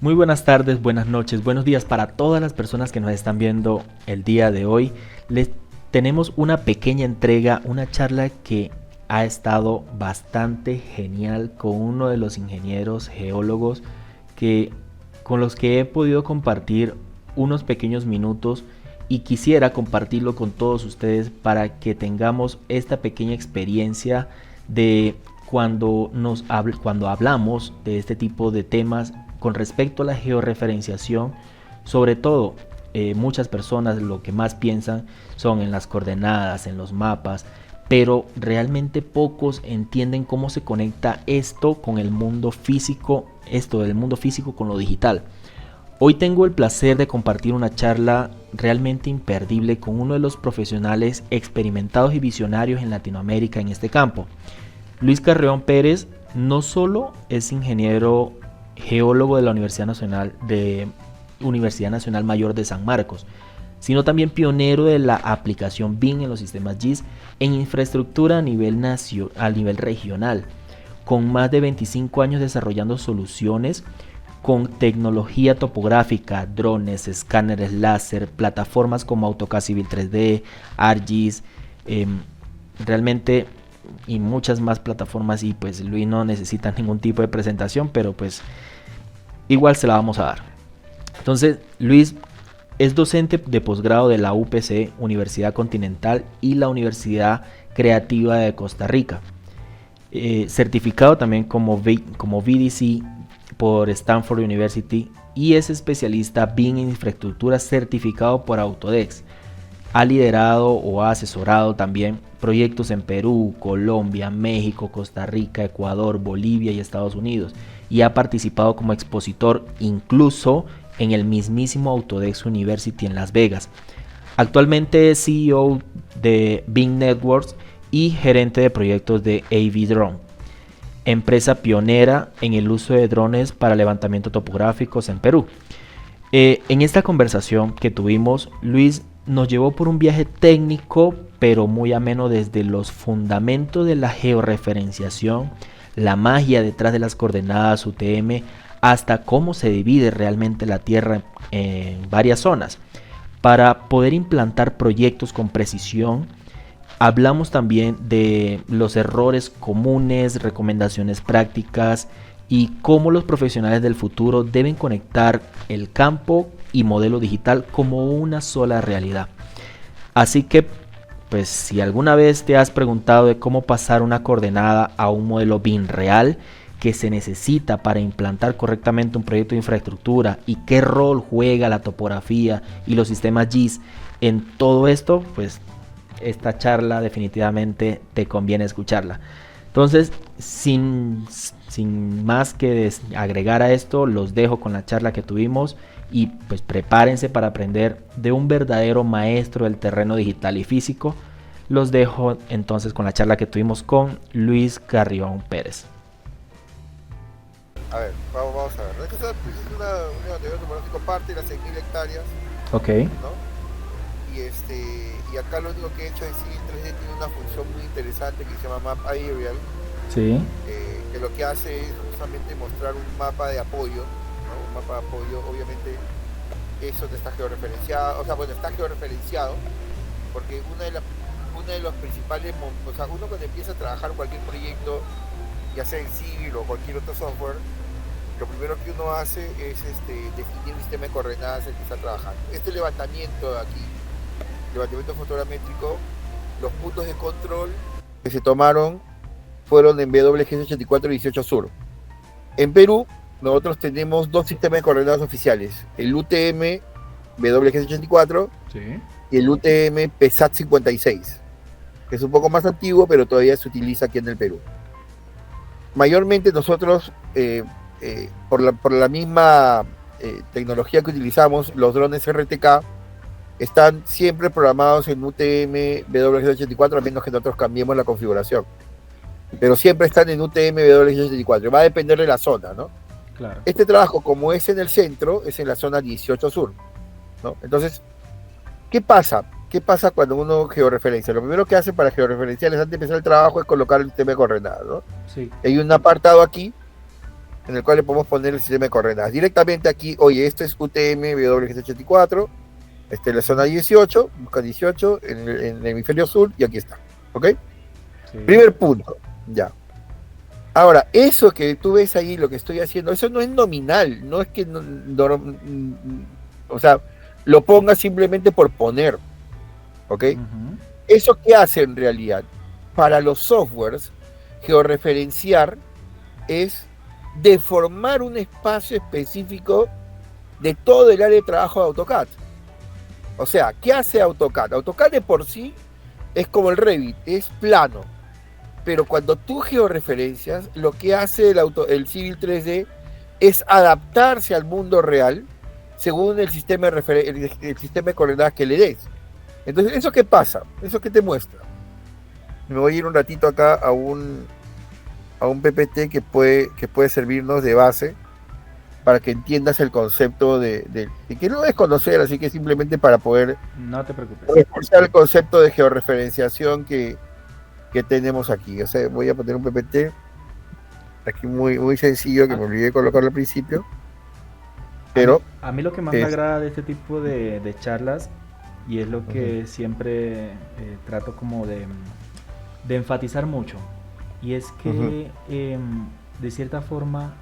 Muy buenas tardes, buenas noches, buenos días para todas las personas que nos están viendo el día de hoy. Les tenemos una pequeña entrega, una charla que ha estado bastante genial con uno de los ingenieros geólogos que, con los que he podido compartir unos pequeños minutos y quisiera compartirlo con todos ustedes para que tengamos esta pequeña experiencia de cuando hablamos de este tipo de temas con respecto a la georreferenciación. Sobre todo, muchas personas lo que más piensan son en las coordenadas, en los mapas, pero realmente pocos entienden cómo se conecta esto con el mundo físico, esto del mundo físico con lo digital. Hoy tengo el placer de compartir una charla realmente imperdible con uno de los profesionales experimentados y visionarios en Latinoamérica en este campo. Luis Carrión Pérez no solo es ingeniero geólogo de la Universidad Nacional Mayor de San Marcos, sino también pionero de la aplicación BIM en los sistemas GIS en infraestructura a nivel regional, con más de 25 años desarrollando soluciones con tecnología topográfica, drones, escáneres láser, plataformas como AutoCAD Civil 3D, ArcGIS, realmente y muchas más plataformas. Y pues Luis no necesita ningún tipo de presentación, pero pues igual se la vamos a dar. Entonces, Luis es docente de posgrado de la UPC, Universidad Continental, y la Universidad Creativa de Costa Rica, certificado también como VDC por Stanford University, y es especialista BIM en infraestructura certificado por Autodesk. Ha liderado o ha asesorado también proyectos en Perú, Colombia, México, Costa Rica, Ecuador, Bolivia y Estados Unidos, y ha participado como expositor incluso en el mismísimo Autodesk University en Las Vegas. Actualmente es CEO de BIM Networks y gerente de proyectos de AV Drone, empresa pionera en el uso de drones para levantamiento topográficos en Perú. En esta conversación que tuvimos, Luis nos llevó por un viaje técnico pero muy ameno desde los fundamentos de la georreferenciación, la magia detrás de las coordenadas UTM, hasta cómo se divide realmente la Tierra en varias zonas. Para poder implantar proyectos con precisión, hablamos también de los errores comunes, recomendaciones prácticas y cómo los profesionales del futuro deben conectar el campo y modelo digital como una sola realidad. Así que, pues si alguna vez te has preguntado de cómo pasar una coordenada a un modelo BIM real que se necesita para implantar correctamente un proyecto de infraestructura y qué rol juega la topografía y los sistemas GIS en todo esto, pues esta charla definitivamente te conviene escucharla. Entonces, sin más que agregar a esto, los dejo con la charla que tuvimos y pues prepárense para aprender de un verdadero maestro del terreno digital y físico. Los dejo entonces con la charla que tuvimos con Luis Carrión Pérez. A ver, vamos a ver. Esta es una unidad topográfico parte de las 6.000 hectáreas, Ok. ¿no? Y acá lo único que he hecho es Civil 3D tiene una función muy interesante que se llama Map Aerial, Sí. que lo que hace es justamente mostrar un mapa de apoyo, ¿no? Un mapa de apoyo, obviamente eso está georreferenciado, o sea, bueno, está georreferenciado, porque uno de los principales, o sea, uno cuando empieza a trabajar cualquier proyecto, ya sea en Civil o cualquier otro software, lo primero que uno hace es definir un sistema de coordenadas en el que está trabajando. Este levantamiento de aquí, levantamiento fotogramétrico, los puntos de control que se tomaron fueron en WGS84 y 18 Sur. En Perú, nosotros tenemos dos sistemas de coordenadas oficiales, el UTM WGS84 Sí. y el UTM PSAT56, que es un poco más antiguo, pero todavía se utiliza aquí en el Perú. Mayormente nosotros, por la misma tecnología que utilizamos, los drones RTK están siempre programados en UTM WGS84, a menos que nosotros cambiemos la configuración. Pero siempre están en UTM WGS84. Va a depender de la zona, ¿no? Claro. Este trabajo, como es en el centro, es en la zona 18 Sur, ¿no? Entonces, ¿qué pasa? ¿Qué pasa cuando uno georreferencia? Lo primero que hace para georreferenciar antes de empezar el trabajo es colocar el sistema de coordenadas, ¿no? Sí. Hay un apartado aquí en el cual le podemos poner el sistema de coordenadas. Directamente aquí, oye, esto es UTM WG84, la zona 18, busca 18 en el hemisferio sur y aquí está. ¿Ok? Sí. Primer punto, ya. Ahora, eso que tú ves ahí, lo que estoy haciendo, eso no es nominal, no es que, o sea, lo ponga simplemente por poner, ¿ok? Ujú. ¿Eso qué hace en realidad? Para los softwares, georreferenciar es deformar un espacio específico de todo el área de trabajo de AutoCAD. O sea, ¿qué hace AutoCAD? AutoCAD de por sí es como el Revit, es plano. Pero cuando tú georreferencias, lo que hace el Civil 3D es adaptarse al mundo real según el sistema el sistema de coordenadas que le des. Entonces, ¿eso qué pasa? ¿Eso qué te muestra? Me voy a ir un ratito acá a un PPT que puede servirnos de base para que entiendas el concepto de que no es conocer, así que simplemente para poder No te preocupes. reforzar el concepto de georreferenciación que tenemos aquí. O sea, voy a poner un PPT aquí muy, muy sencillo que me olvidé de colocarlo al principio. Pero a mí lo que más me agrada de este tipo de charlas, y es lo que siempre trato como de enfatizar mucho, y es que de cierta forma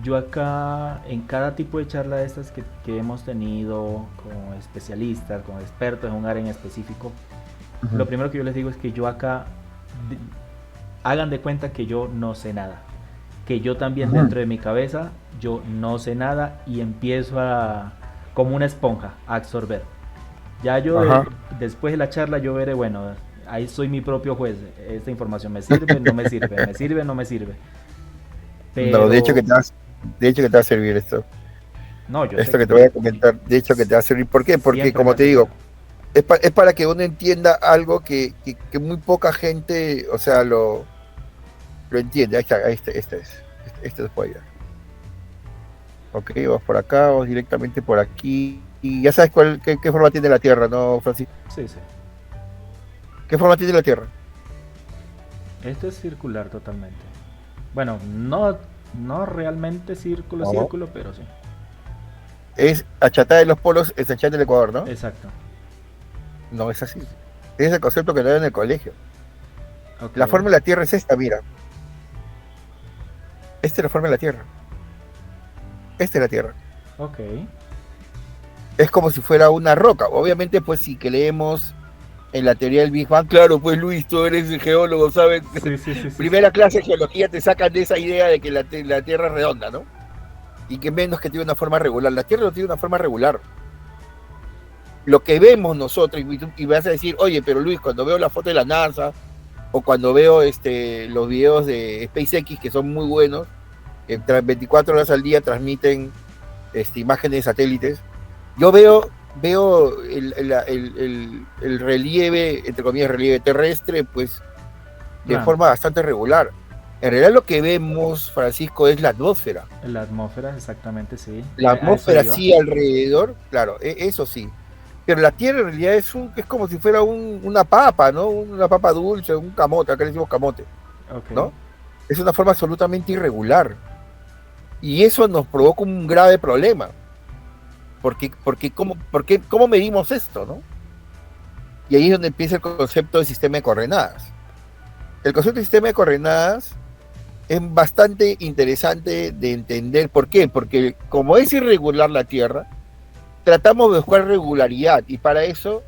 yo acá en cada tipo de charla de estas que hemos tenido con especialistas, con expertos en un área en específico, lo primero que yo les digo es que yo acá hagan de cuenta que yo no sé nada, que yo también dentro de mi cabeza yo no sé nada y empiezo a, como una esponja, a absorber. Ya yo después de la charla yo veré, bueno, ahí soy mi propio juez, esta información me sirve, no me sirve, me sirve, no me sirve. Pero... No, de hecho que te va a servir esto. No, yo esto sé que te voy a comentar, de hecho que te va a servir. ¿Por qué? Porque como te digo, es para que uno entienda algo que muy poca gente, o sea, lo entiende. Ahí está, este es por allá. Ok, vamos por acá, vamos directamente por aquí. Y ya sabes qué forma tiene la Tierra, ¿no, Francisco? Sí, sí. ¿Qué forma tiene la Tierra? Esto es circular totalmente. Bueno, no realmente círculo, pero sí. Es achatada de los polos, es achatada del Ecuador, ¿no? Exacto. No es así. Es el concepto que te dan en el colegio. Okay. La forma de la Tierra es esta, mira. Esta es la forma de la Tierra. Esta es la Tierra. Ok. Es como si fuera una roca. Obviamente, pues sí que leemos en la teoría del Big Bang, claro, pues Luis, tú eres el geólogo, ¿sabes? Sí. Primera clase de geología te sacan de esa idea de que la Tierra es redonda, ¿no? Y que menos que tiene una forma regular. La Tierra no tiene una forma regular. Lo que vemos nosotros, y vas a decir, oye, pero Luis, cuando veo la foto de la NASA, o cuando veo los videos de SpaceX, que son muy buenos, que 24 horas al día transmiten imágenes de satélites, yo veo el relieve, entre comillas, relieve terrestre, pues de forma bastante regular. En realidad lo que vemos, Francisco, es la atmósfera. La atmósfera, exactamente, sí. La atmósfera sí alrededor, claro, eso sí. Pero la Tierra en realidad es como si fuera una papa, ¿no? Una papa dulce, un camote, acá le decimos camote, ¿no? Es una forma absolutamente irregular. Y eso nos provoca un grave problema. Porque ¿cómo medimos esto, no? Y ahí es donde empieza el concepto de sistema de coordenadas. El concepto de sistema de coordenadas es bastante interesante de entender. ¿Por qué? Porque como es irregular la Tierra, tratamos de buscar regularidad, y para eso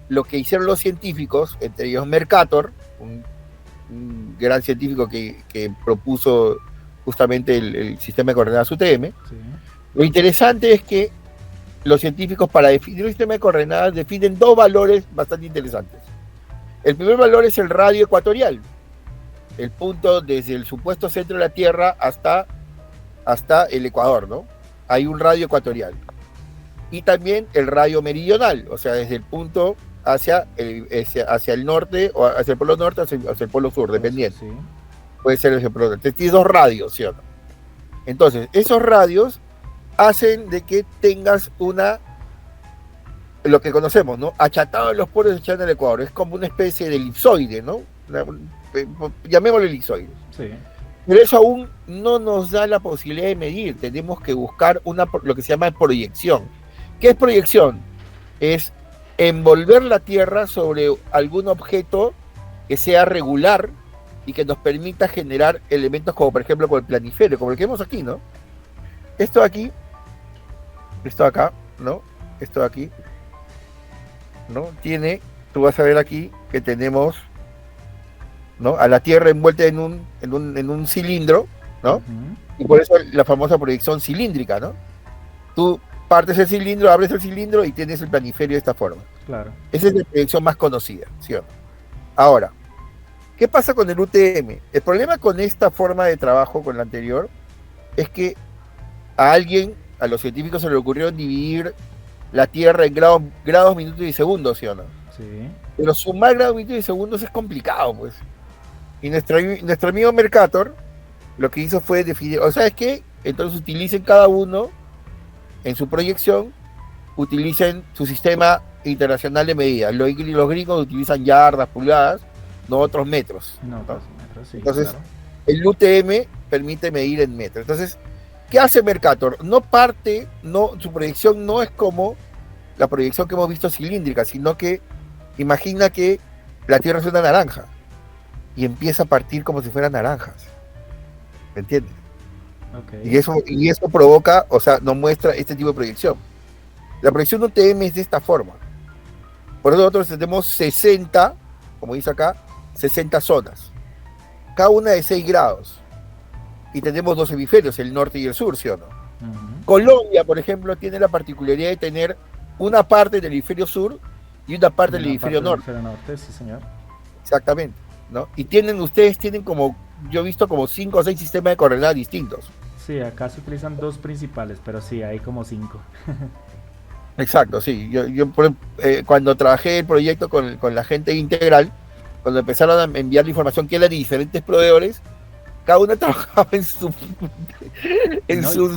lo que hicieron los científicos, entre ellos Mercator, un gran científico que propuso justamente el sistema de coordenadas UTM, lo interesante es que los científicos, para definir un sistema de coordenadas, definen dos valores bastante interesantes. El primer valor es el radio ecuatorial, el punto desde el supuesto centro de la Tierra hasta el Ecuador, ¿no? Hay un radio ecuatorial. Y también el radio meridional, o sea, desde el punto hacia el norte, o hacia el polo norte, hacia el polo sur, dependiendo. Sí. Puede ser ese polo norte. Tienes dos radios, ¿sí o no? Entonces, esos radios hacen de que tengas lo que conocemos, ¿no? Achatado en los polos de China del Ecuador. Es como una especie de elipsoide, ¿no? Llamémoslo elipsoide. Sí. Pero eso aún no nos da la posibilidad de medir. Tenemos que buscar lo que se llama proyección. ¿Qué es proyección? Es envolver la Tierra sobre algún objeto que sea regular y que nos permita generar elementos como, por ejemplo, con el planiferio, como el que vemos aquí, ¿no? Esto aquí, esto acá, ¿no? Esto aquí, ¿no? Tú vas a ver aquí que tenemos, ¿no? A la Tierra envuelta en un cilindro, ¿no? Y por eso la famosa proyección cilíndrica, ¿no? Tú partes el cilindro, abres el cilindro y tienes el planiferio de esta forma. Claro. Esa es la proyección más conocida, ¿sí o no? Ahora, ¿qué pasa con el UTM? El problema con esta forma de trabajo, con la anterior, es que a los científicos se le ocurrió dividir la Tierra en grados, minutos y segundos, ¿sí o no? Sí. Pero sumar grados, minutos y segundos es complicado, pues. Y nuestro amigo Mercator lo que hizo fue definir, o sea, es que entonces utilicen cada uno en su proyección, utilicen su sistema internacional de medidas. Los gringos utilizan yardas, pulgadas, no otros metros. No, otros metros, sí. Entonces, claro. el UTM permite medir en metros. Entonces, ¿qué hace Mercator? Su proyección no es como la proyección que hemos visto cilíndrica, sino que imagina que la Tierra es una naranja y empieza a partir como si fueran naranjas. ¿Me entiendes? Okay. Y eso provoca, o sea, nos muestra este tipo de proyección. La proyección UTM es de esta forma. Por eso nosotros tenemos 60, como dice acá, 60 zonas. Cada una de 6 grados. Y tenemos 2 hemisferios, el norte y el sur, ¿sí o no? Colombia, por ejemplo, tiene la particularidad de tener una parte del hemisferio sur y una parte del hemisferio norte. Sí, señor. Exactamente, ¿no? Y ustedes tienen como, yo he visto como 5 o 6 sistemas de coordenadas distintos. Sí, acá se utilizan 2 principales, pero sí, hay como 5. Exacto, sí. Cuando trabajé el proyecto con la gente integral, cuando empezaron a enviar la información que eran de diferentes proveedores, cada uno trabajaba en su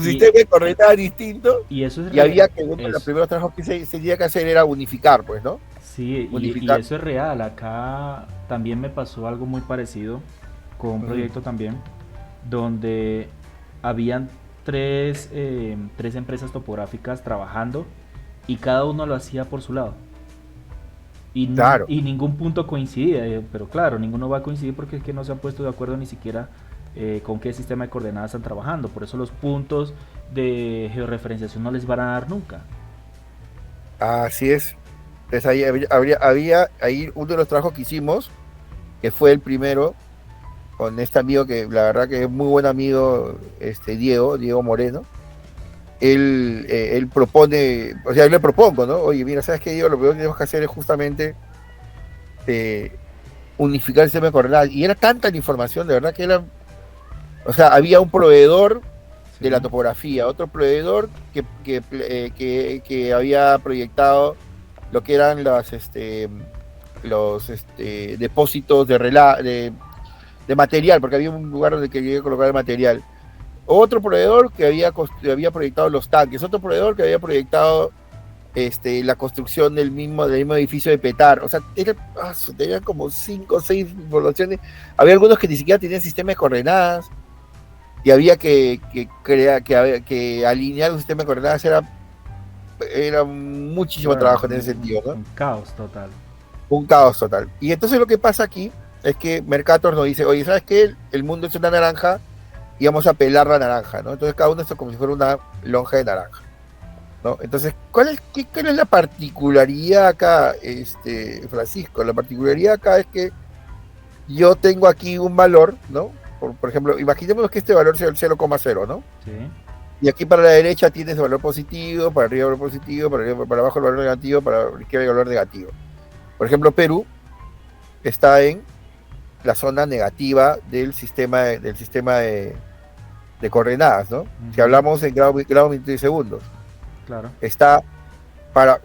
sistema de coordenadas distinto, y había que uno de los primeros trabajos que se tenía que hacer era unificar, pues, ¿no? Sí, y eso es real. Acá también me pasó algo muy parecido con un proyecto también, donde habían tres empresas topográficas trabajando y cada uno lo hacía por su lado. Y ningún punto coincidía, pero claro, ninguno va a coincidir porque es que no se han puesto de acuerdo ni siquiera con qué sistema de coordenadas están trabajando. Por eso los puntos de georreferenciación no les van a dar nunca. Así es. Entonces había ahí uno de los trabajos que hicimos, que fue el primero, con este amigo que la verdad que es muy buen amigo, Diego Moreno. Él propone, o sea, yo le propongo, ¿no? Oye, mira, ¿sabes qué, Diego? Lo primero que tenemos que hacer es justamente unificar el sistema de coordenadas. Y era tanta la información, de verdad que era... O sea, había un proveedor de la topografía, otro proveedor que había proyectado lo que eran los depósitos de material, porque había un lugar donde quería colocar el material. Otro proveedor que había proyectado los tanques, otro proveedor que había proyectado la construcción del mismo edificio de Petar. O sea, tenían como 5 o 6 poblaciones. Había algunos que ni siquiera tenían sistema de coordenadas y había que alinear un sistema de coordenadas. Era muchísimo trabajo en ese sentido, ¿no? Un caos total. Un caos total. Y entonces lo que pasa aquí es que Mercator nos dice, oye, ¿sabes qué? El mundo es una naranja y vamos a pelar la naranja, ¿no? Entonces cada uno es como si fuera una lonja de naranja, ¿no? Entonces, ¿cuál es la particularidad acá, Francisco? La particularidad acá es que yo tengo aquí un valor, ¿no? Por ejemplo, imaginémonos que este valor sea el 0,0, ¿no? Sí. Y aquí para la derecha tienes el valor positivo, para arriba el valor positivo, para abajo el valor negativo, para la izquierda el valor negativo. Por ejemplo, Perú está en la zona negativa del sistema de coordenadas, ¿no? Si hablamos en grados, minutos y segundos. Claro. Está para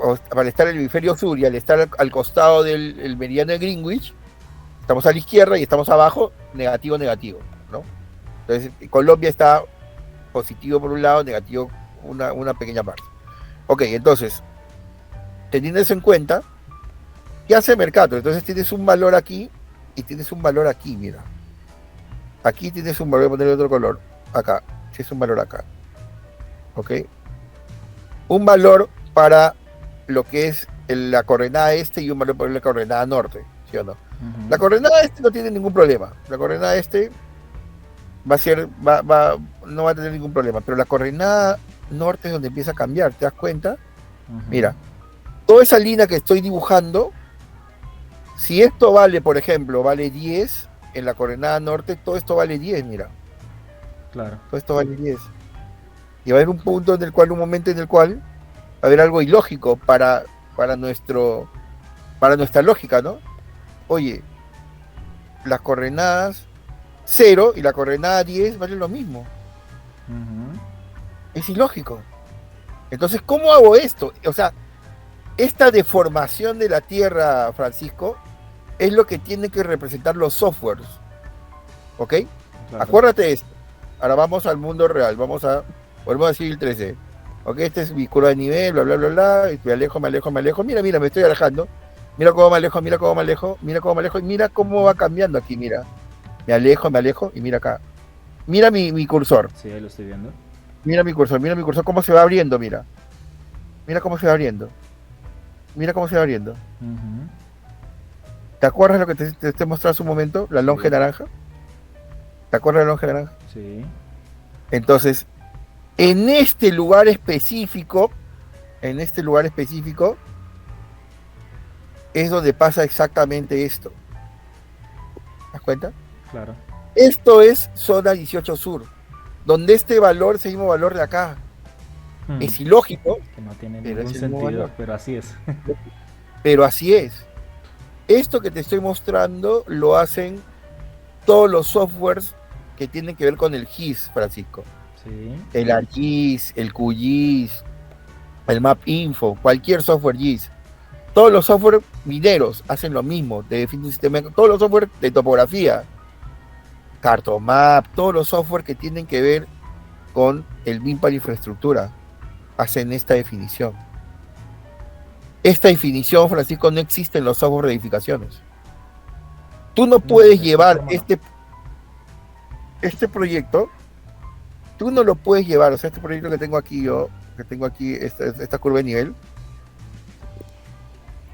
estar en el hemisferio sur y al estar al costado del meridiano de Greenwich, estamos a la izquierda y estamos abajo, negativo, ¿no? Entonces, Colombia está positivo por un lado, negativo una pequeña parte. Ok, entonces, teniendo eso en cuenta, ¿qué hace Mercator? Entonces tienes un valor aquí y tienes un valor aquí, mira. Aquí tienes un valor, voy a ponerle otro color, acá, si es un valor acá, ¿ok? Un valor para lo que es la coordenada este y un valor para la coordenada norte, ¿sí o no? La coordenada este no tiene ningún problema, la coordenada este va a ser, no va a tener ningún problema, pero la coordenada norte es donde empieza a cambiar, ¿te das cuenta? Mira, toda esa línea que estoy dibujando, si esto vale, por ejemplo, vale 10, en la coordenada norte, todo esto vale 10, mira. Claro. Todo esto vale 10. Y va a haber un punto en el cual, un momento en el cual, va a haber algo ilógico para nuestra lógica, ¿no? Oye, las coordenadas 0 y la coordenada 10 valen lo mismo. Es ilógico. Entonces, ¿cómo hago esto? O sea, esta deformación de la Tierra, Francisco, es lo que tienen que representar los softwares. ¿Ok? Claro. Acuérdate de esto. Ahora vamos al mundo real. Volvemos a decir el 3D. ¿Ok? Esta es mi curva de nivel, bla, bla, bla, bla. Y me alejo. Mira, me estoy alejando. Mira cómo me alejo. Y mira cómo va cambiando aquí, mira. Me alejo y mira acá. Mira mi cursor. Sí, ahí lo estoy viendo. Mira mi cursor, cómo se va abriendo, mira. Mira cómo se va abriendo. ¿Te acuerdas lo que te mostré hace un momento? La longe naranja. ¿Te acuerdas de la longe naranja? Sí. Entonces, en este lugar específico, es donde pasa exactamente esto. ¿Te das cuenta? Claro. Esto es zona 18 sur, donde este valor es el mismo valor de acá. Es ilógico. Que no tiene ningún sentido, pero así es. Pero así es. Esto que te estoy mostrando lo hacen todos los softwares que tienen que ver con el GIS, Francisco. Sí. El ArcGIS, el QGIS, el MapInfo, cualquier software GIS. Todos los software mineros hacen lo mismo, te definen un sistema, todos los software de topografía, Cartomap, todos los software que tienen que ver con el BIM para infraestructura, hacen esta definición. Esta definición, Francisco, no existe en los software de edificaciones. Tú no puedes llevar este proyecto, tú no lo puedes llevar, o sea, este proyecto que tengo aquí yo, esta curva de nivel,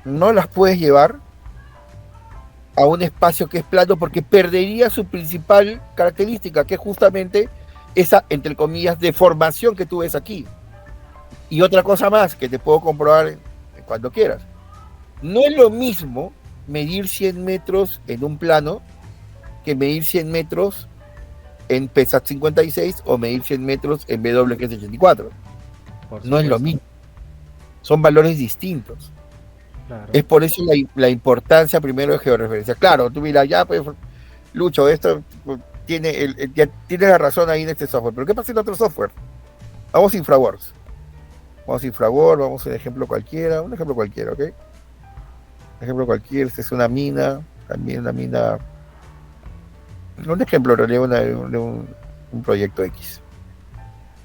no las puedes llevar a un espacio que es plano porque perdería su principal característica, que es justamente esa, entre comillas, deformación que tú ves aquí. Y otra cosa más que te puedo comprobar cuando quieras. No es lo mismo medir 100 metros en un plano que medir 100 metros en PESAT 56 o medir 100 metros en BWG 84. No es lo mismo. Son valores distintos. Claro. Es por eso la importancia primero de georreferencia. Claro, tú miras, ya pues, Lucho, esto tiene la razón ahí en este software, pero ¿qué pasa en otro software? Vamos a InfraWorks. Vamos a un ejemplo cualquiera, ¿ok? Ejemplo cualquiera, esta es una mina, también una mina, un ejemplo en realidad de un proyecto X.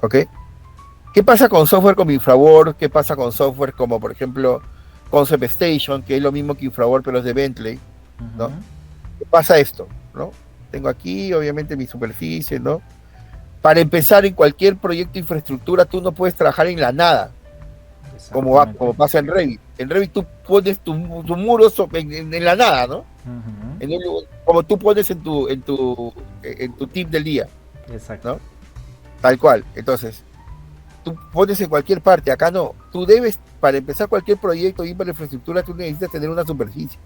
¿Ok? ¿Qué pasa con software como InfraWorks? ¿Qué pasa con software como, por ejemplo, Concept Station, que es lo mismo que InfraWorks, pero es de Bentley, ¿no? ¿Qué pasa esto, no? Tengo aquí, obviamente, mi superficie, ¿no? Para empezar, en cualquier proyecto de infraestructura, tú no puedes trabajar en la nada, como pasa en Revit. En Revit tú pones tu muro en la nada, ¿no? Como tú pones en tu tip del día. Exacto. ¿No? Tal cual. Entonces, tú pones en cualquier parte, acá no. Tú debes, para empezar cualquier proyecto y para la infraestructura, tú necesitas tener una superficie.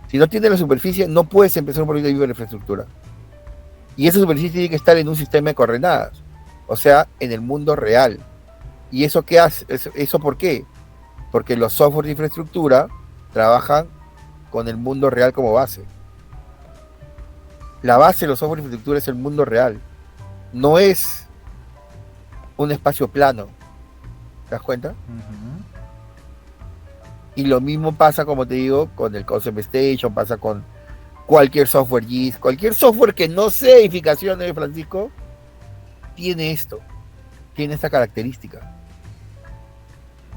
Si no tienes la superficie, no puedes empezar un proyecto de infraestructura. Y esa superficie tiene que estar en un sistema de coordenadas, o sea, en el mundo real. ¿Y eso qué hace? ¿Eso por qué? Porque los software de infraestructura trabajan con el mundo real como base. La base de los software de infraestructura es el mundo real. No es un espacio plano. ¿Te das cuenta? Y lo mismo pasa, como te digo, con el Concept Station, pasa con cualquier software GIS, cualquier software que no sea edificaciones, Francisco, tiene esta característica.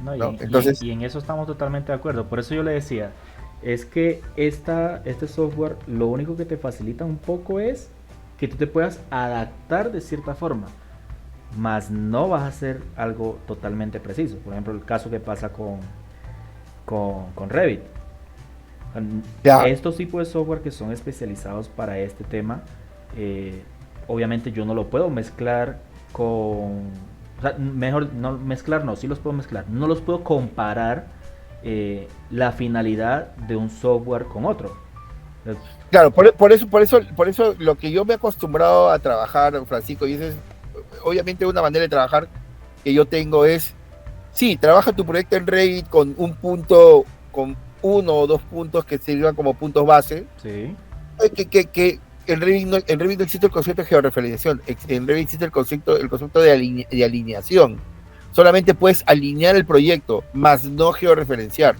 No, ¿no? Entonces, y en eso estamos totalmente de acuerdo. Por eso yo le decía, es que este software lo único que te facilita un poco es que tú te puedas adaptar de cierta forma, más no vas a hacer algo totalmente preciso. Por ejemplo, el caso que pasa con Revit. Ya. Estos tipos de software que son especializados para este tema, obviamente yo no lo puedo mezclar con... O sea, mejor no mezclar, no, sí los puedo mezclar. No los puedo comparar la finalidad de un software con otro. Claro, por eso lo que yo me he acostumbrado a trabajar, Francisco, y esa es obviamente una manera de trabajar que yo tengo es, sí, trabaja tu proyecto en Revit con un punto, con 1 o 2 puntos que sirvan como puntos base. Sí. Que en Revit no existe el concepto de georreferenciación, en Revit existe el concepto de alineación. Solamente puedes alinear el proyecto, más no georreferenciar.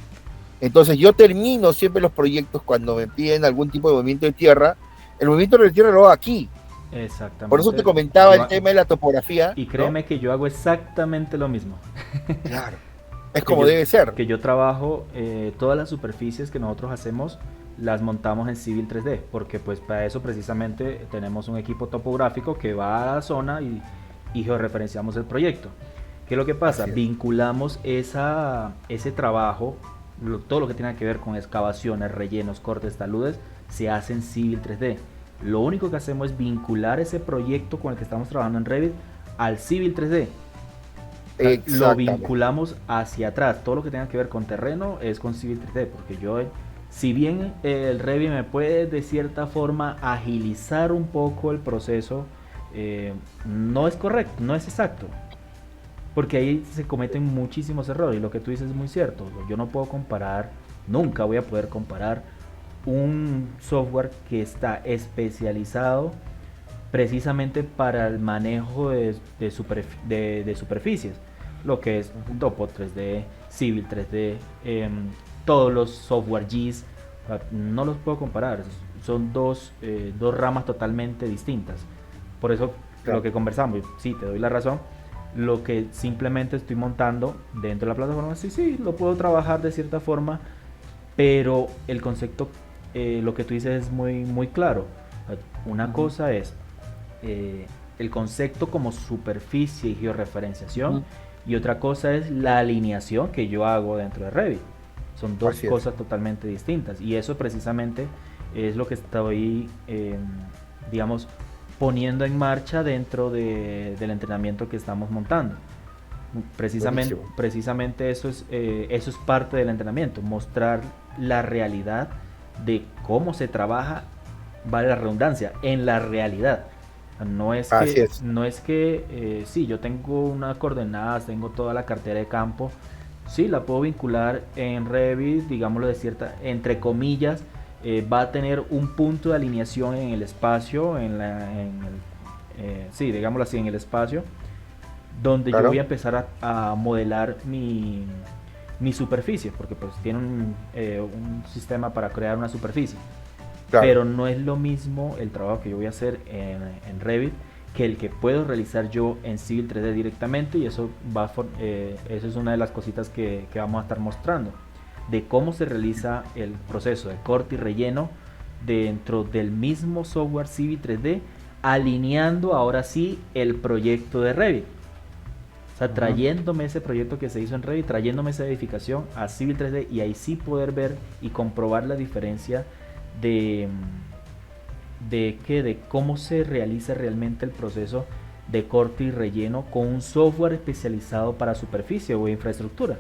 Entonces yo termino siempre los proyectos cuando me piden algún tipo de movimiento de tierra. El movimiento de tierra lo hago aquí. Exactamente. Por eso te comentaba Yo el tema de la topografía. Y créeme, ¿no? que yo hago exactamente lo mismo. Claro. Es Que como yo, debe ser. que yo trabajo, todas las superficies que nosotros hacemos las montamos en Civil 3D, porque pues para eso precisamente tenemos un equipo topográfico que va a la zona y georreferenciamos el proyecto. ¿Qué es lo que pasa? Vinculamos ese trabajo, todo lo que tiene que ver con excavaciones, rellenos, cortes, taludes, se hace en Civil 3D. Lo único que hacemos es vincular ese proyecto con el que estamos trabajando en Revit al Civil 3D. Lo vinculamos hacia atrás. Todo lo que tenga que ver con terreno es con Civil 3D, porque yo, si bien el Revit me puede de cierta forma agilizar un poco el proceso, no es correcto, no es exacto, porque ahí se cometen muchísimos errores, y lo que tú dices es muy cierto. Yo no puedo comparar, nunca voy a poder comparar un software que está especializado precisamente para el manejo de superficies, lo que es Topo 3D, Civil 3D, todos los software GIS. No los puedo comparar, son dos ramas totalmente distintas. Por eso, claro, lo que conversamos, sí, te doy la razón. Lo que simplemente estoy montando dentro de la plataforma, sí, lo puedo trabajar de cierta forma, pero el concepto, lo que tú dices es muy, muy claro. Una cosa es el concepto como superficie y georreferenciación, y otra cosa es la alineación que yo hago dentro de Revit. Son dos cosas totalmente distintas, y eso precisamente es lo que estoy, digamos, poniendo en marcha dentro del entrenamiento que estamos montando. Precisamente eso es parte del entrenamiento, mostrar la realidad de cómo se trabaja, vale la redundancia, en la realidad. No es que sí, yo tengo unas coordenadas, tengo toda la cartera de campo, sí, la puedo vincular en Revit, digámoslo de cierta, entre comillas, va a tener un punto de alineación en el espacio, sí, digámoslo así, en el espacio, donde yo voy a empezar a modelar mi superficie, porque pues tiene un sistema para crear una superficie. Claro. Pero no es lo mismo el trabajo que yo voy a hacer en Revit que el que puedo realizar yo en Civil 3D directamente, y eso es una de las cositas que vamos a estar mostrando, de cómo se realiza el proceso de corte y relleno dentro del mismo software Civil 3D, alineando ahora sí el proyecto de Revit. O sea, trayéndome ese proyecto que se hizo en Revit, trayéndome esa edificación a Civil 3D, y ahí sí poder ver y comprobar la diferencia de cómo se realiza realmente el proceso de corte y relleno con un software especializado para superficie o infraestructura.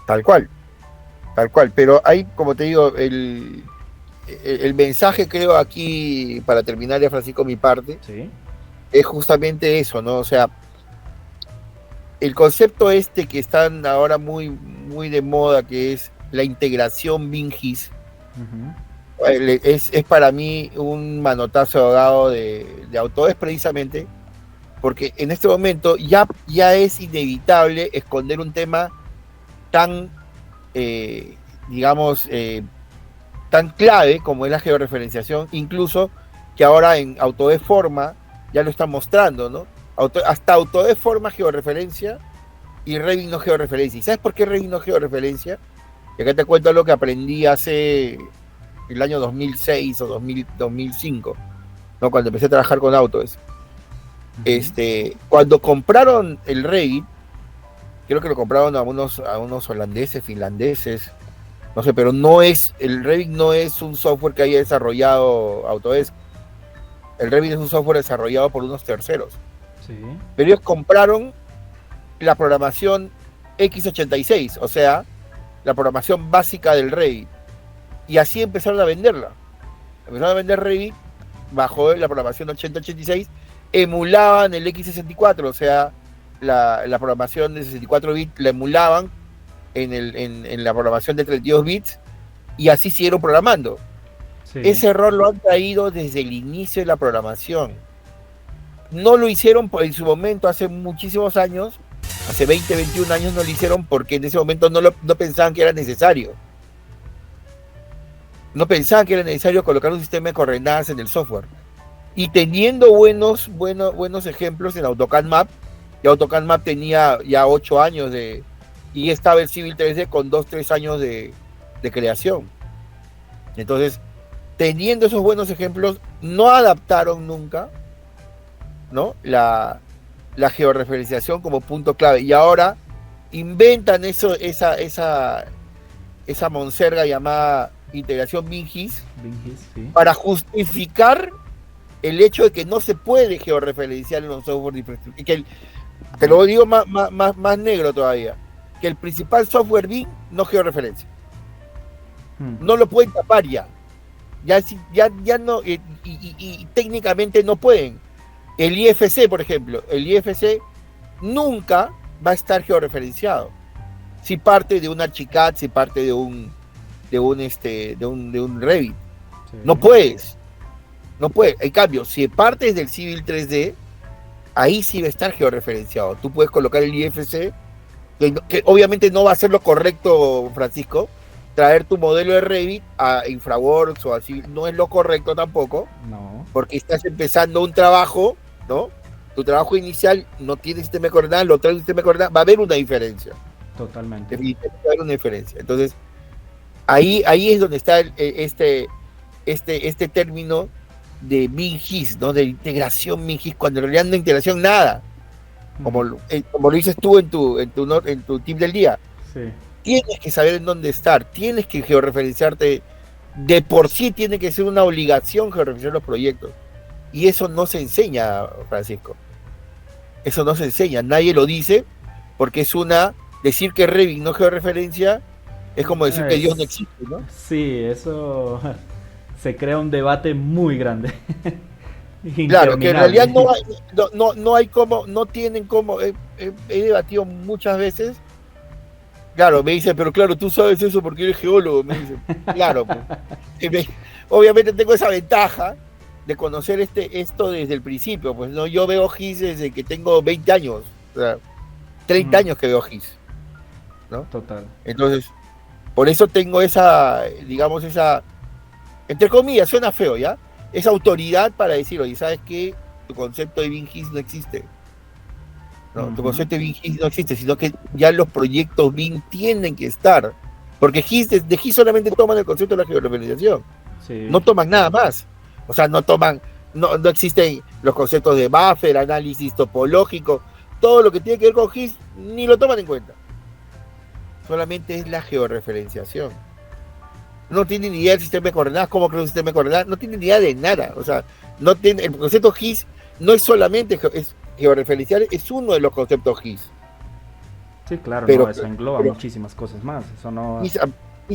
Tal cual, pero hay, como te digo, el mensaje, creo, aquí, para terminar ya, Francisco, mi parte, ¿sí?, es justamente eso, ¿no? O sea, el concepto que están ahora muy, muy de moda, que es la integración BIM-GIS, es para mí un manotazo dado de Autodesk, precisamente porque en este momento ya es inevitable esconder un tema tan, digamos, tan clave como es la georreferenciación, incluso que ahora en Autodesk Forma ya lo están mostrando, ¿no? Hasta Autodesk Forma georreferencia y Revit no georreferencia. ¿Y sabes por qué Revit no georreferencia? Y acá te cuento algo que aprendí hace el año 2006 o 2005, ¿no? Cuando empecé a trabajar con Autodesk. Cuando compraron el Revit, creo que lo compraron a unos holandeses, finlandeses, no sé, pero el Revit no es un software que haya desarrollado Autodesk. El Revit es un software desarrollado por unos terceros. Sí. Pero ellos compraron la programación x86, o sea, la programación básica del Revit. Y así empezaron a venderla. Empezaron a vender Revit bajo la programación 8086, emulaban el x64, o sea, la programación de 64 bits la emulaban en la programación de 32 bits y así siguieron programando. Sí. Ese error lo han traído desde el inicio de la programación. No lo hicieron en su momento, hace muchísimos años, hace 20, 21 años no lo hicieron porque en ese momento no pensaban que era necesario. No pensaban que era necesario colocar un sistema de coordenadas en el software. Y teniendo buenos ejemplos en AutoCAD Map, y AutoCAD Map tenía ya 8 años y estaba el Civil 3D con 2-3 años de creación. Entonces, teniendo esos buenos ejemplos, no adaptaron nunca, ¿no? la georreferenciación como punto clave. Y ahora inventan esa monserga llamada integración BIM-GIS, sí, para justificar el hecho de que no se puede georreferenciar en los software de infraestructura. Te lo digo más negro todavía, que el principal software BIM no georreferencia. No lo pueden tapar ya no, y técnicamente no pueden. El IFC, por ejemplo, el IFC nunca va a estar georreferenciado. Si parte de un Archicad, si parte de un Revit. Sí. No puedes. En cambio, si partes del Civil 3D, ahí sí va a estar georreferenciado. Tú puedes colocar el IFC, que obviamente no va a ser lo correcto, Francisco. Traer tu modelo de Revit a Infraworks o así no es lo correcto tampoco. No. Porque estás empezando un trabajo, ¿no? Tu trabajo inicial no tiene sistema de coordenadas, lo trae un sistema de coordenadas, va a haber una diferencia. Totalmente. Definitivamente va a haber una diferencia. Entonces, ahí es donde está este término de BIM-GIS, ¿no? De integración BIM-GIS, cuando en realidad no hay integración nada. Como lo dices tú en tu tip del día. Sí. Tienes que saber en dónde estar, tienes que georreferenciarte. De por sí tiene que ser una obligación georreferenciar los proyectos. Y eso no se enseña, Francisco. Eso no se enseña, nadie lo dice, porque decir que Revit no georreferencia es como decir que Dios no existe, ¿no? Sí, eso se crea un debate muy grande. Claro, que en realidad no hay cómo, no tienen cómo. He debatido muchas veces. Claro, me dicen, pero claro, tú sabes eso porque eres geólogo, me dicen. Claro, pues. Obviamente tengo esa ventaja de conocer esto desde el principio, pues no, yo veo GIS desde que tengo 20 años, o sea, 30 años que veo GIS, ¿no? Total. Entonces, por eso tengo esa, entre comillas, suena feo, ¿ya? Esa autoridad para decir, oye, ¿sabes qué? Tu concepto de BIM-GIS no existe. No, tu concepto de BIM-GIS no existe, sino que ya los proyectos BIM tienen que estar. Porque de GIS solamente toman el concepto de la georreferenciación. Sí. No toman nada más. O sea, no existen los conceptos de buffer, análisis topológico, todo lo que tiene que ver con GIS, ni lo toman en cuenta. Solamente es la georreferenciación. No tienen ni idea del sistema de coordenadas, cómo crea un sistema de coordenadas, no tienen ni idea de nada. O sea, el concepto GIS no es solamente georreferencial, es uno de los conceptos GIS. Sí, claro, pero, eso engloba muchísimas cosas más. Eso no... GIS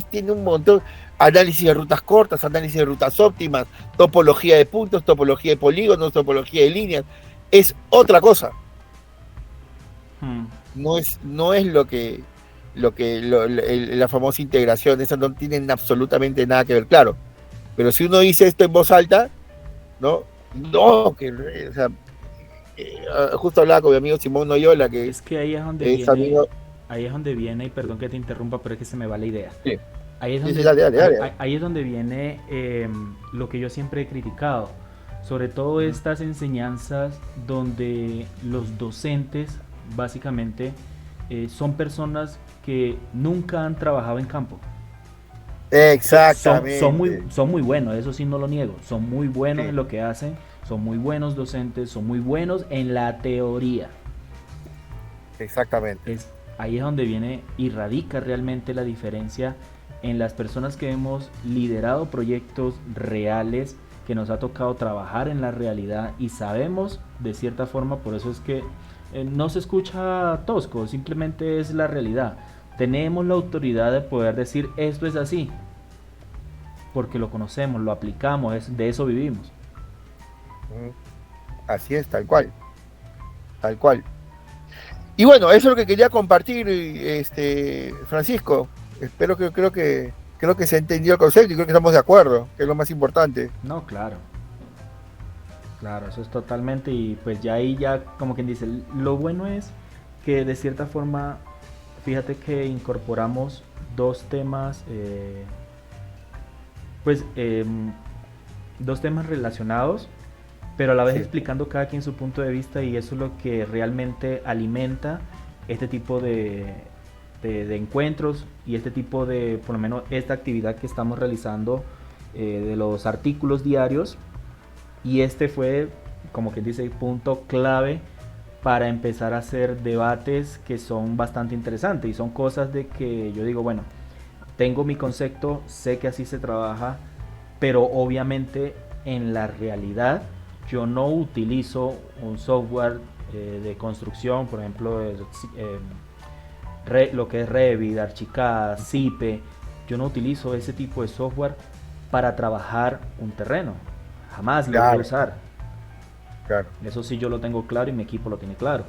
tiene un montón, análisis de rutas cortas, análisis de rutas óptimas, topología de puntos, topología de polígonos, topología de líneas. Es otra cosa. No es la famosa integración, esas no tienen absolutamente nada que ver, claro. Pero si uno dice esto en voz alta, ¿no? O sea, justo hablaba con mi amigo Simón Noyola, que es que ahí es donde viene, y perdón que te interrumpa, pero es que se me va la idea. Sí. Ahí es donde viene lo que yo siempre he criticado, sobre todo estas enseñanzas donde los docentes básicamente son personas que nunca han trabajado en campo. Exactamente. Son muy buenos, eso sí no lo niego. Son muy buenos Sí, en lo que hacen, son muy buenos docentes, son muy buenos en la teoría. exactamente. Es, ahí es donde viene y radica realmente la diferencia en las personas que hemos liderado proyectos reales, que nos ha tocado trabajar en la realidad y sabemos de cierta forma, por eso es que no se escucha tosco, simplemente es la realidad. Tenemos la autoridad de poder decir esto es así, porque lo conocemos, lo aplicamos, de eso vivimos. Mm, así es, tal cual, tal cual. Y bueno, eso es lo que quería compartir, Francisco. Creo que se ha entendido el concepto y creo que estamos de acuerdo, que es lo más importante. No, claro, claro, eso es totalmente y pues ya ahí ya como quien dice, lo bueno es que de cierta forma, fíjate que incorporamos dos temas, pues dos temas relacionados, pero a la vez Sí, explicando cada quien su punto de vista y eso es lo que realmente alimenta este tipo de encuentros y este tipo de, por lo menos esta actividad que estamos realizando de los artículos diarios y este fue, como quien dice, punto clave para empezar a hacer debates que son bastante interesantes y son cosas de que yo digo, bueno, tengo mi concepto, sé que así se trabaja, pero obviamente en la realidad yo no utilizo un software de construcción, por ejemplo, lo que es Revit, Archicad, Zipe. Yo no utilizo ese tipo de software para trabajar un terreno. Jamás lo voy a claro, usar. claro. Eso sí yo lo tengo claro y mi equipo lo tiene claro.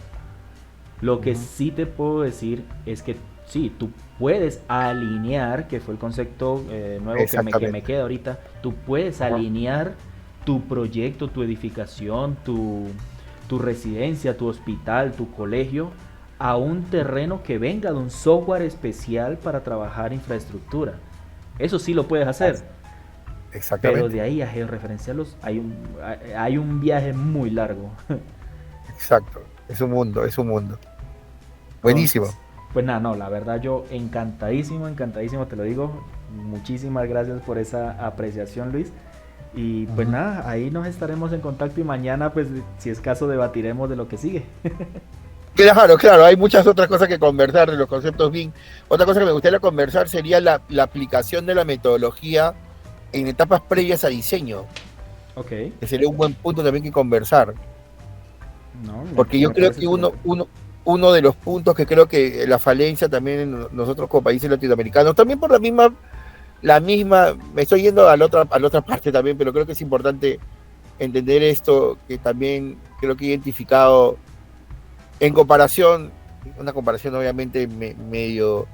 Lo que Ujú. sí te puedo decir es que sí, tú puedes alinear, que fue el concepto nuevo que me Exactamente. queda ahorita, tú puedes Ajá. alinear tu proyecto, tu edificación, tu residencia, tu hospital, tu colegio, a un terreno que venga de un software especial para trabajar infraestructura. Eso sí lo puedes hacer, pero Exactamente. de ahí a georreferenciarlos hay un viaje muy largo. Exacto. Es un mundo, es un mundo. Buenísimo. Entonces, pues nada, no, la verdad yo encantadísimo, encantadísimo, te lo digo. Muchísimas gracias por esa apreciación, Luis. Y pues Ujú. nada, ahí nos estaremos en contacto y mañana, pues si es caso, debatiremos de lo que sigue. Claro, claro, hay muchas otras cosas que conversar de los conceptos BIM. Otra cosa que me gustaría conversar sería la aplicación de la metodología en etapas previas a diseño, Ok, que sería un buen punto también que conversar, no, porque yo me creo parece que excelente. uno de los puntos que creo que la falencia también en nosotros como países latinoamericanos, también por la misma, me estoy yendo a la otra parte también, pero creo que es importante entender esto, que también creo que he identificado en comparación, una comparación obviamente medio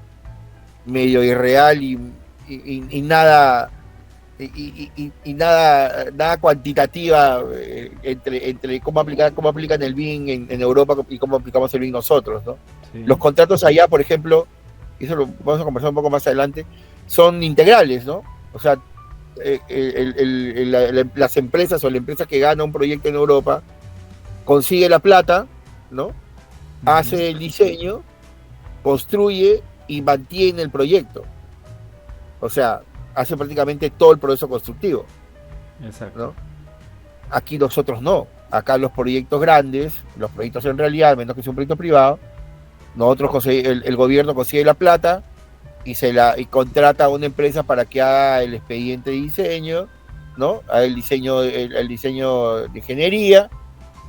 irreal y nada nada cuantitativa entre cómo aplican el BIM en Europa y cómo aplicamos el BIM nosotros, ¿no? Los Sí. contratos allá, por ejemplo, y eso lo vamos a conversar un poco más adelante, son integrales, ¿no? O sea, las empresas o la empresa que gana un proyecto en Europa consigue la plata, ¿no? Ujú. Hace el diseño, construye y mantiene el proyecto. O sea, hace prácticamente todo el proceso constructivo, Exacto. ¿no? Aquí nosotros no. Acá los proyectos grandes, los proyectos en realidad, al menos que sea un proyecto privado, el gobierno consigue la plata y contrata a una empresa para que haga el expediente de diseño, ¿no? Haga el diseño de ingeniería,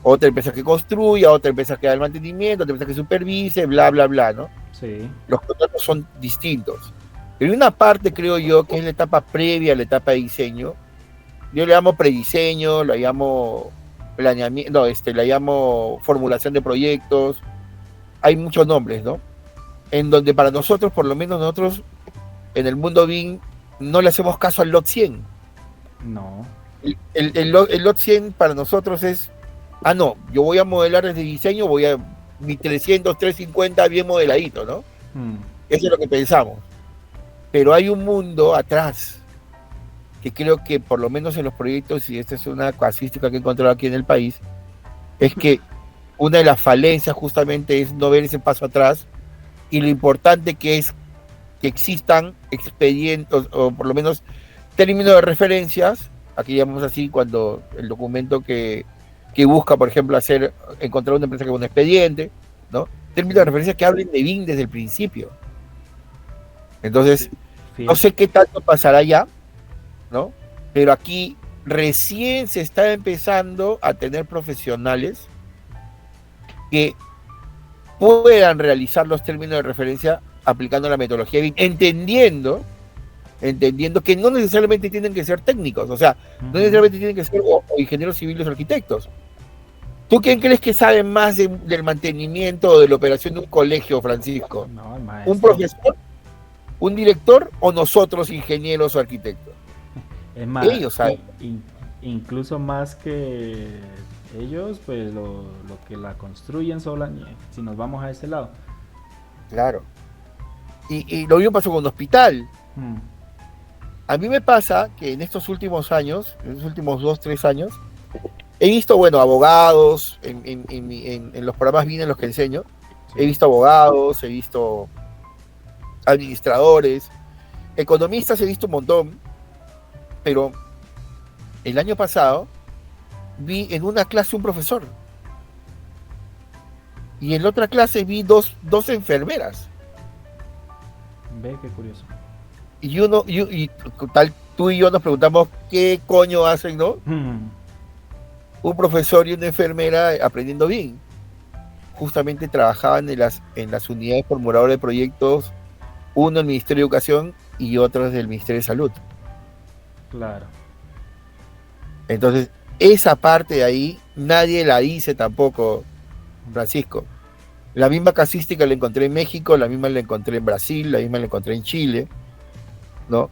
otra empresa que construya, otra empresa que haga el mantenimiento, otra empresa que supervise, bla, bla, bla, ¿no? Sí. Los contratos son distintos. Pero hay una parte, creo yo, que es la etapa previa a la etapa de diseño. Yo le llamo prediseño, la llamo planeamiento, no, la llamo formulación de proyectos. Hay muchos nombres, ¿no? En donde para nosotros, por lo menos nosotros, en el mundo BIM, no le hacemos caso al lot 100. No. El lot 100 para nosotros es, no, yo voy a modelar desde diseño, mi 300, 350 bien modeladito, ¿no? Mm. Eso es lo que pensamos. Pero hay un mundo atrás que creo que por lo menos en los proyectos, y esta es una casuística que he encontrado aquí en el país, es que una de las falencias justamente es no ver ese paso atrás y lo importante que es que existan expedientes o por lo menos términos de referencias, aquí llamamos así cuando el documento que busca, por ejemplo, encontrar una empresa con un expediente, ¿no? Términos de referencia que hablen de BIM desde el principio. Entonces, no sé qué tanto pasará ya, ¿no? Pero aquí recién se está empezando a tener profesionales que puedan realizar los términos de referencia aplicando la metodología BIM, entendiendo que no necesariamente tienen que ser técnicos, o sea, no necesariamente tienen que ser o ingenieros civiles o arquitectos. ¿Tú quién crees que sabe más del mantenimiento o de la operación de un colegio, Francisco? No, el maestro. ¿Un profesor, un director o nosotros, ingenieros o arquitectos? Es más, ellos saben. Incluso más que ellos, pues lo que la construyen sola, si nos vamos a ese lado. Claro. Y lo mismo pasó con un hospital. A mí me pasa que en estos últimos años, en los últimos 2-3 años, he visto, bueno, abogados en los programas BIM en los que enseño. Sí. He visto abogados, he visto administradores, economistas he visto un montón, pero el año pasado vi en una clase un profesor y en la otra clase vi dos enfermeras. Ve, qué curioso. Y tal, tú y yo nos preguntamos qué coño hacen, ¿no? Un profesor y una enfermera aprendiendo bien. Justamente trabajaban en las unidades formuladoras de proyectos, uno en el Ministerio de Educación y otro del Ministerio de Salud. Claro. Entonces, esa parte de ahí nadie la dice tampoco, Francisco. La misma casística la encontré en México, la misma la encontré en Brasil, la misma la encontré en Chile, ¿no?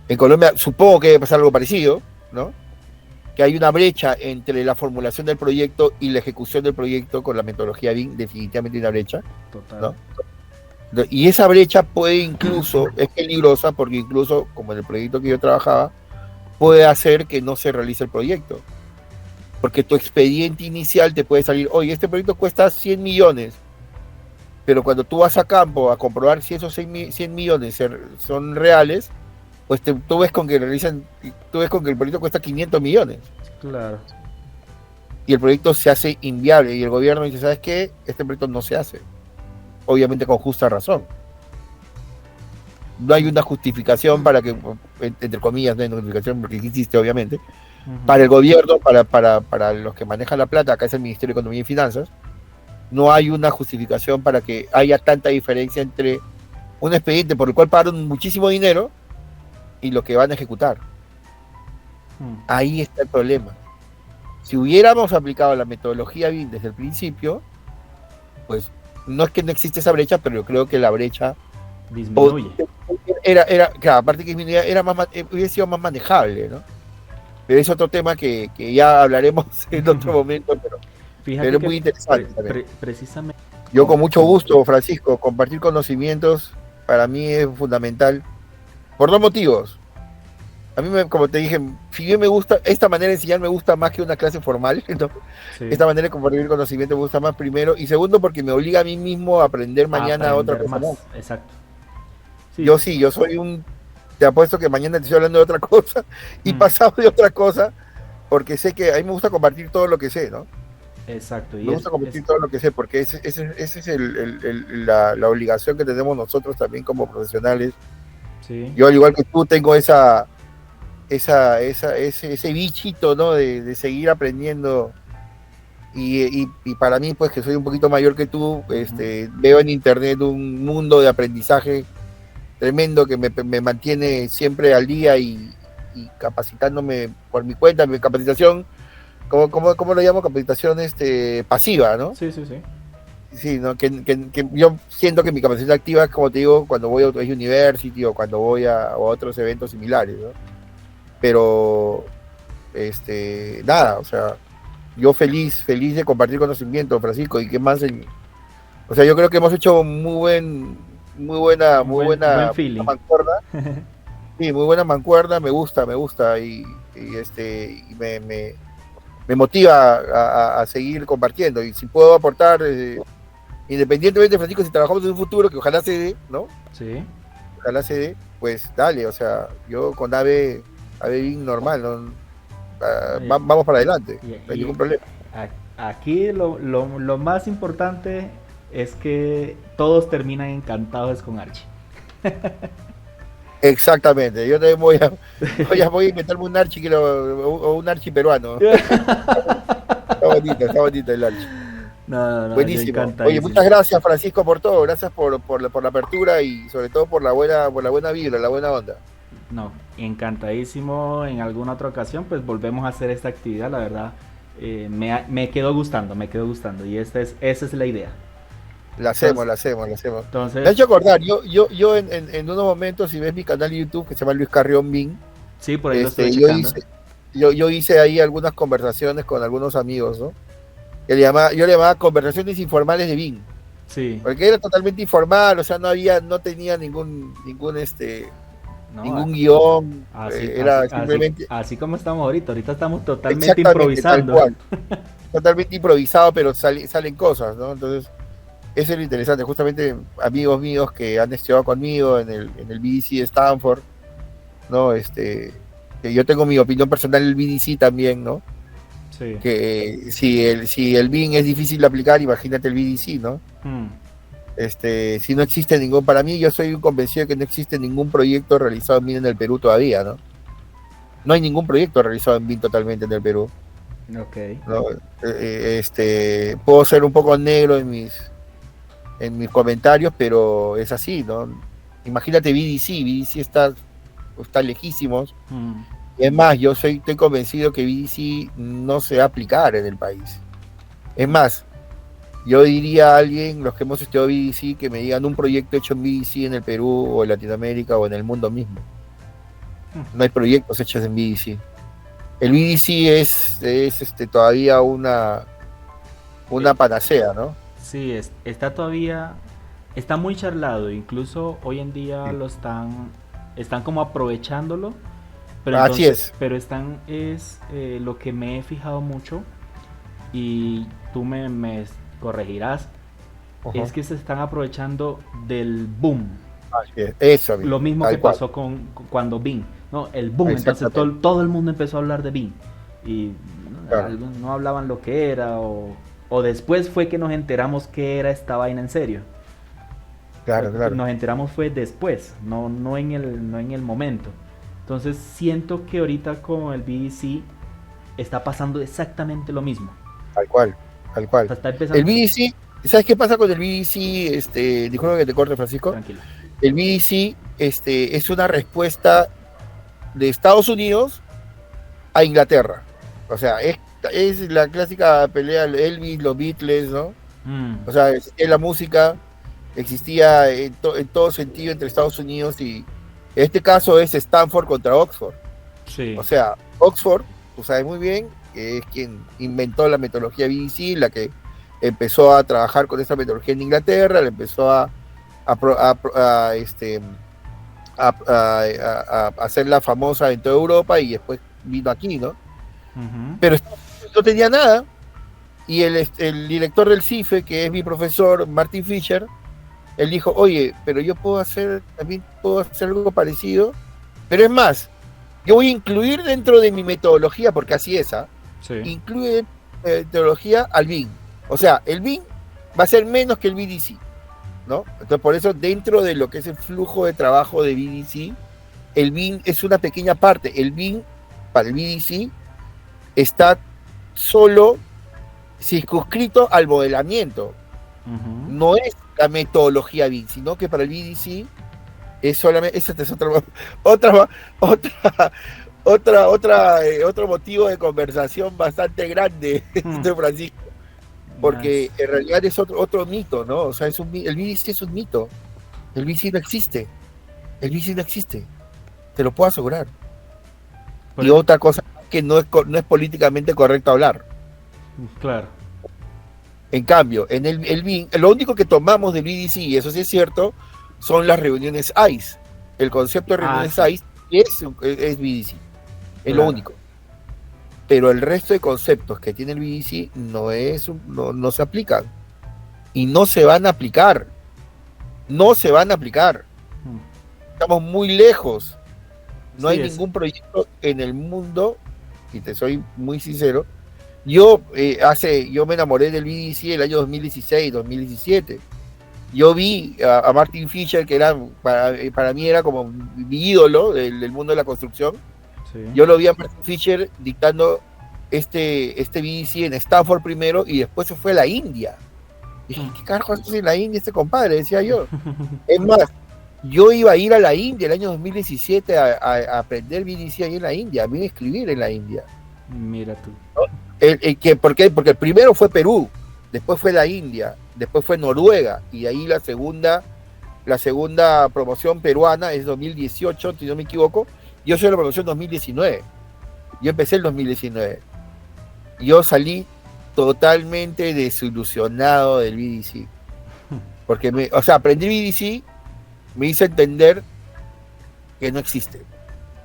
En Colombia supongo que debe pasar algo parecido, ¿no? Que hay una brecha entre la formulación del proyecto y la ejecución del proyecto con la metodología BIM, definitivamente una brecha. Total. ¿No? Y esa brecha puede incluso, es peligrosa porque incluso, como en el proyecto que yo trabajaba, puede hacer que no se realice el proyecto. Porque tu expediente inicial te puede salir, oye, este proyecto cuesta 100 millones, pero cuando tú vas a campo a comprobar si esos 100 millones son reales, pues tú ves con que el proyecto cuesta 500 millones. Claro. Y el proyecto se hace inviable y el gobierno dice, ¿sabes qué? Este proyecto no se hace. Obviamente con justa razón. No hay una justificación para que, entre comillas, no hay una justificación porque existe obviamente, para el gobierno, para los que manejan la plata, acá es el Ministerio de Economía y Finanzas, no hay una justificación para que haya tanta diferencia entre un expediente por el cual pagaron muchísimo dinero y lo que van a ejecutar. Ahí está el problema. Si hubiéramos aplicado la metodología BIM desde el principio, pues no es que no existe esa brecha, pero yo creo que la brecha disminuye. Claro, aparte que disminuía, hubiera sido más manejable, ¿no? Pero es otro tema que ya hablaremos en otro momento, pero es muy interesante. Precisamente. Yo con mucho gusto, Francisco, compartir conocimientos para mí es fundamental por dos motivos. A mí, como te dije, si bien me gusta, esta manera de enseñar me gusta más que una clase formal, ¿no? Sí. Esta manera de compartir conocimiento me gusta más, primero, y segundo porque me obliga a mí mismo a aprender mañana otra cosa más. Exacto. Sí. Yo soy te apuesto que mañana te estoy hablando de otra cosa y pasado de otra cosa, porque sé que a mí me gusta compartir todo lo que sé, ¿no? Exacto. Me gusta compartir todo lo que sé, porque esa es la obligación que tenemos nosotros también como profesionales. Sí. Yo, al igual que tú, tengo ese bichito, ¿no? De seguir aprendiendo. Y para mí, pues, que soy un poquito mayor que tú, veo en internet un mundo de aprendizaje tremendo que me mantiene siempre al día y capacitándome por mi cuenta, mi capacitación, ¿cómo lo llamo? Capacitación pasiva, ¿no? Sí. Sí, ¿no? Que yo siento que mi capacidad activa es, como te digo, cuando voy a Autodesk University o cuando voy a otros eventos similares, ¿no? Pero, nada, o sea, yo feliz de compartir conocimiento, Francisco, y qué más, o sea, yo creo que hemos hecho muy buena mancuerna. Sí, muy buena mancuerna, me gusta, y me motiva a seguir compartiendo, y si puedo aportar, independientemente, Francisco, si trabajamos en un futuro, que ojalá se dé, ¿no? Sí. sea, la CD, pues dale, o sea, yo con AVE BIM normal, ¿no? Vamos para adelante, no hay ningún problema. Aquí lo más importante es que todos terminan encantados con Archie. Exactamente, yo también voy a inventarme un Archie o un Archie peruano. Está bonito el Archie. No, buenísimo. Oye, muchas gracias, Francisco, por todo. Gracias por la apertura y sobre todo por la buena vibra, la buena onda. No, encantadísimo. En alguna otra ocasión, pues volvemos a hacer esta actividad. La verdad, me quedó gustando y esa es la idea. La hacemos. Entonces, me ha hecho acordar, yo en unos momentos, si ves mi canal de YouTube que se llama Luis Carrión BIM, sí, por ahí lo estoy checando. Yo hice ahí algunas conversaciones con algunos amigos, ¿no? Yo le llamaba conversaciones informales de BIM. Sí. Porque era totalmente informal, o sea, no tenía ningún guión. Era simplemente. Así como estamos ahorita estamos totalmente improvisando. Totalmente improvisado, pero salen cosas, ¿no? Entonces, eso es lo interesante. Justamente amigos míos que han estudiado conmigo en el BDC de Stanford, ¿no? Que yo tengo mi opinión personal del BDC también, ¿no? Sí. Que si el BIM es difícil de aplicar, imagínate el BDC, ¿no? Si no existe para mí, yo soy convencido de que no existe ningún proyecto realizado en BIM en el Perú todavía, ¿no? No hay ningún proyecto realizado en BIM totalmente en el Perú. Okay. ¿No? Puedo ser un poco negro en mis comentarios, pero es así, ¿no? Imagínate BDC está lejísimos. Es más, yo estoy convencido que BDC no se va a aplicar en el país. Es más, yo diría a alguien, los que hemos estudiado BDC, que me digan un proyecto hecho en BDC en el Perú o en Latinoamérica o en el mundo mismo. No hay proyectos hechos en BDC. El BDC es todavía una panacea, ¿no? Sí, está muy charlado, incluso hoy en día lo están como aprovechándolo, pero así es. Pero lo que me he fijado mucho, y tú me corregirás, es que se están aprovechando del boom. Eso, lo mismo que pasó cuando BIM, ¿no? El boom, entonces todo el mundo empezó a hablar de BIM y no hablaban lo que era o después fue que nos enteramos que era esta vaina en serio. Claro. Nos enteramos fue después, no en el momento. Entonces siento que ahorita con el BDC está pasando exactamente lo mismo. Tal cual. El BDC, ¿sabes qué pasa con el BDC? Disculpa que te corte, Francisco. Tranquilo. El BDC es una respuesta de Estados Unidos a Inglaterra. O sea, es la clásica pelea Elvis, los Beatles, ¿no? O sea, es la música existía en todo sentido entre Estados Unidos y en este caso es Stanford contra Oxford. Sí. O sea, Oxford, tú sabes muy bien, que es quien inventó la metodología BDC, la que empezó a trabajar con esa metodología en Inglaterra, la empezó a hacerla famosa en toda Europa y después vino aquí, ¿no? Pero no tenía nada y el director del CIFE, que es mi profesor, Martin Fisher, él dijo, oye, pero yo también puedo hacer algo parecido, pero es más, yo voy a incluir dentro de mi metodología, porque así es, incluye metodología al BIM, o sea, el BIM va a ser menos que el BDC, ¿no? Entonces por eso dentro de lo que es el flujo de trabajo de BDC, el BIM es una pequeña parte, el BIM para el BDC está solo circunscrito al modelamiento, no es la metodología BIM, sino que para el BDC es solamente, ese es otro motivo de conversación bastante grande, Francisco, porque en realidad es otro mito, ¿no? O sea, el BDC es un mito, el BDC no existe, te lo puedo asegurar. Y otra cosa que no es políticamente correcto hablar. Claro. En cambio, en el BIM, lo único que tomamos del BDC, y eso sí es cierto, son las reuniones ICE. El concepto de reuniones ICE es BDC. Es lo único. Pero el resto de conceptos que tiene el BDC no se aplican. Y no se van a aplicar. estamos muy lejos. No Sí, hay ningún proyecto en el mundo, y te soy muy sincero. Yo yo me enamoré del BDC el año 2016, 2017. Yo vi a Martin Fisher, que era para mí era como mi ídolo del mundo de la construcción. sí. Yo lo vi a Martin Fisher dictando este BDC en Stanford primero y después se fue a la India. Dije, ¿qué carajo hace en la India este compadre? Decía yo. Es más, yo iba a ir a la India el año 2017 a aprender BDC ahí en la India, a mí a escribir en la India. Mira tú. ¿Por qué? Porque el primero fue Perú, después fue la India, después fue Noruega, y ahí la segunda promoción peruana es 2018, si no me equivoco. Yo soy la promoción 2019. Yo empecé el 2019. Yo salí totalmente desilusionado del BDC. Porque aprendí BDC, me hizo entender que no existe.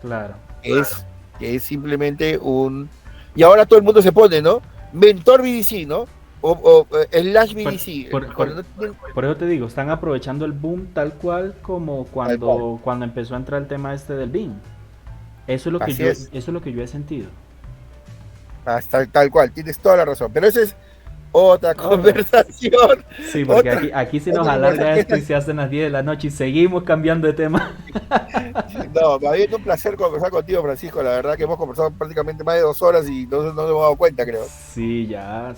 Claro. Que es simplemente un... Y ahora todo el mundo se pone, ¿no? Mentor BDC, ¿no? O Slash BDC. Por eso te digo, están aprovechando el boom tal cual como cuando empezó a entrar el tema este del BIM. Eso es lo que yo he sentido. Tal cual, tienes toda la razón. Pero esa es otra conversación. Sí, porque aquí se nos alarga esto y se hacen las 10 de la noche y seguimos cambiando de tema. No, me ha sido un placer conversar contigo, Francisco. La verdad que hemos conversado prácticamente más de 2 horas y no nos hemos dado cuenta, creo. Sí, ya.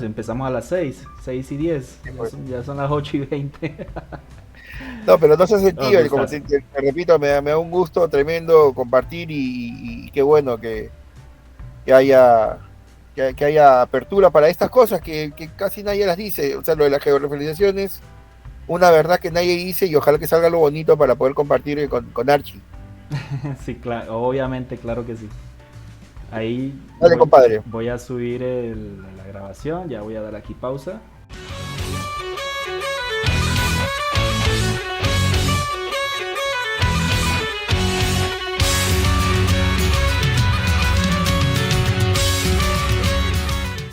Empezamos a las 6 y 10. Sí, pues. Ya son las 8 y 20. No, pero no se ha sentido. No, como te repito, me da un gusto tremendo compartir y qué bueno que haya apertura para estas cosas que casi nadie las dice. O sea, lo de las georreferenciaciones, una verdad que nadie dice y ojalá que salga algo bonito para poder compartir con Archie. Sí, claro, obviamente, claro que sí. Ahí Dale, compadre. Voy a subir la grabación, ya voy a dar aquí pausa